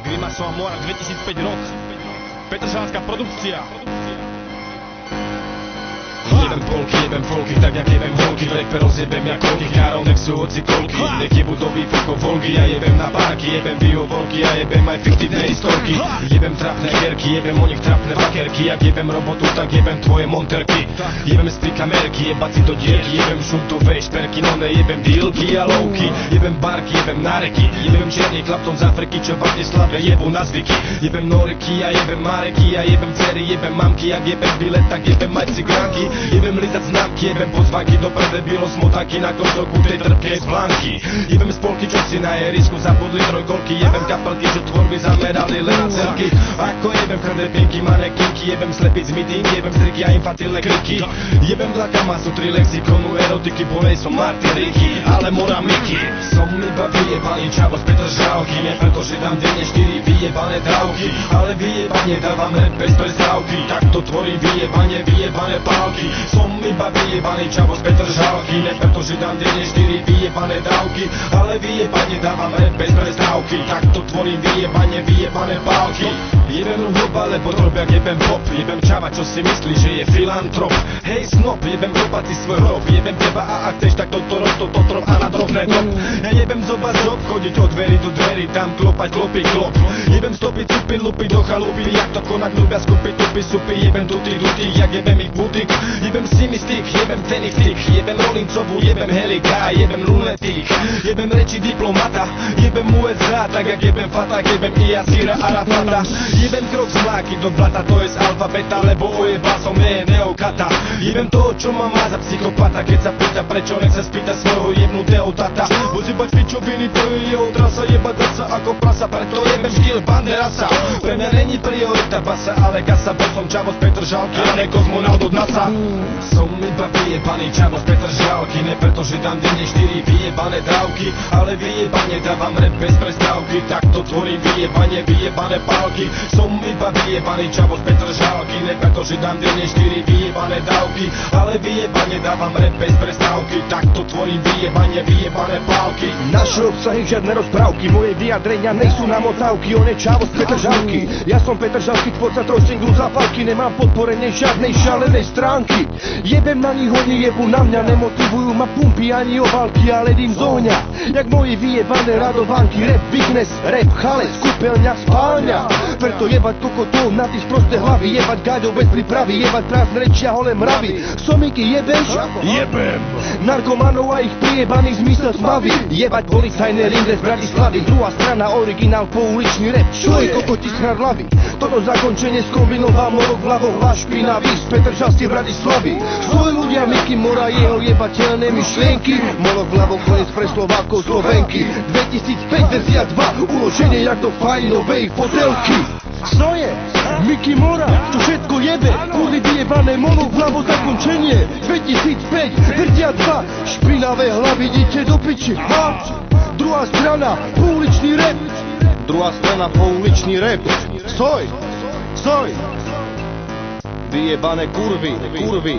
Grimasová Mora 2005 rok. Petržalská produkcia. Jebem polky, jebem folky, tak jak jebem holky. V repe rozjebem jak kolky, károv nech sú hoci kolky. Nech jebu do výfokov volky, ja jebem na parky. Jebem biovolky, ja jebem aj fiktívne historky. Jebem trapné herky, jebem o nich trapné bakerky. Jak jebem robotu, tak jebem tvoje monterky. Jebem z kamerky, jebať si do dierky. Jebem šuntové šperky, no ne jebem dílky a lovky. Jebem barky, jebem náreky. Jebem černý klapton z Afriky, čo v Bratislave jebu na zvyky. Jebem noriky, ja jebem mareky. Ja jebem dcery, jebem mamky. Jak jebem bilet, tak jebem aj cigánky. Jebem lizať známky, jebem pozvánky, doprve bylo smotáky na konzoku tej trpkej zblánky. Jebem spolky, čo si na jerisku zabudli trojkolky. Jebem kapelky, čo tvorby zamerali len na celky. Ako jebem chrde pinky, manekinky. Jebem slepic meeting, jebem striky a infantilné kriky. Jebem dlaka masu, tri lexikonu erotiky. Bo nej som Martyriky, ale Mora Miky. Som iba vyjebaný čavo z Petržalky. Ne preto, že dám denne 4 vyjebané dávky, ale vyjebanie dávam rap bez prestávky. Takto tvorím vyjebanie, vyjebané pálky. Som iba vyjebaný čavo z Petržalky. Ne preto, že dám denne 4 vyjebané dávky, ale vyjebanie dávam rap bez prestávky. Takto tvorím vyjebanie, vyjebané pálky. Jebem ruhloba, lebo drobjak jebem pop. Jebem čava, čo si myslí, že je filantrop. Hej snop, jebem kopať si svoj hrob. Jebem teba a ak chceš, tak toto trop a na drobné drop. Ja jebem zoba zob, chodiť od dverí do dverí, tam klopať klopy klop. Jebem stopiť supy, lupy do chalupy, jak to konak ľubia skupiť tupy supy. Jebem tuty duty, jak jebem ich butik. Jebem simi stick, jebem ceny vtik. Jebem Rollincovú, jebem Helika, jebem lunetík. Jebem reči diplomata, jebem USA, tak jak jebem Fatah, jebem Iasira Arafata. Jebem krok z mláky do blata, to je z alfabeta, lebo ojebal som nie je neokata. Jebem toho, čo ma má za psychopata, keď sa pýta prečo, nech sa spýta svojho jebnutého tata. Vozibať pičoviny, to je jeho trasa, jebať sa ako prasa, preto jebem štýl Banderasa. Pre mňa není priorita basa, ale kasa, bo som čavo z Petržalky a ne kozmonaut od NASA. Som iba vyjebaný čavo z Petržalky, ne preto, že dám denne 4 vyjebané dávky, ale vyjebanie dávam rap bez prestávky. Takto tvorím vyjebanie, vyjebané pálky. Som iba vyjebaný čavo z Petržalky, ne preto, že dám denne 4 vyjebané dávky, ale vyjebanie dávam rap bez prestávky. Takto tvorím vyjebanie, vyjebané pálky. Naše obsahy žiadne rozprávky, moje vyjadrenia nejsú namotávky. On je čavo z Petržalky, ja som Petržalský tvorca trojsinglu zápalky. Nemám podporenie žiadnej šalenej stránky. Jebem na nich, oni jebu na mňa. Nemotivujú ma pumpy ani obálky, ale dým z ohňa. Jak moji vyjebané radovánky. Rap business, rap chalec, kúpeľňa, spálňa. Preto jebať kokotov na tých prosté hlavy. Jebať gáďov bez prípravy, jebať prázdne rečia holé mravy. Somiky jebeš? Jebem. Narkomanov a ich prijebaných zmysel tmavý. Jebať policajné ringre z Bratislavy. Druhá strana, originál, pouličný rap. Čo je kokoti schrad hlavy? Toto zakončenie skombinoval morok vľavo, hlas špinavý z Petržalskej Bratislavy. Svoje ľudia, Miky Mora, jeho jebateľné myšlienky. Morok vľavo, koniec pre Slovákov, Slovenky. 2005 verzia 2, uloženie jak do fajnovej fotelky. Co je? Miky Mora, to všetko jebe. Kvôli vyjebané morok vľavo zakončenie. 2005 verzia 2, špinavé hlavy, idite do piči. Druhá strana, pouličný rap. Druhá strana, pouličný rap. Soj, soj. Vyjebané kurvy, kurvy.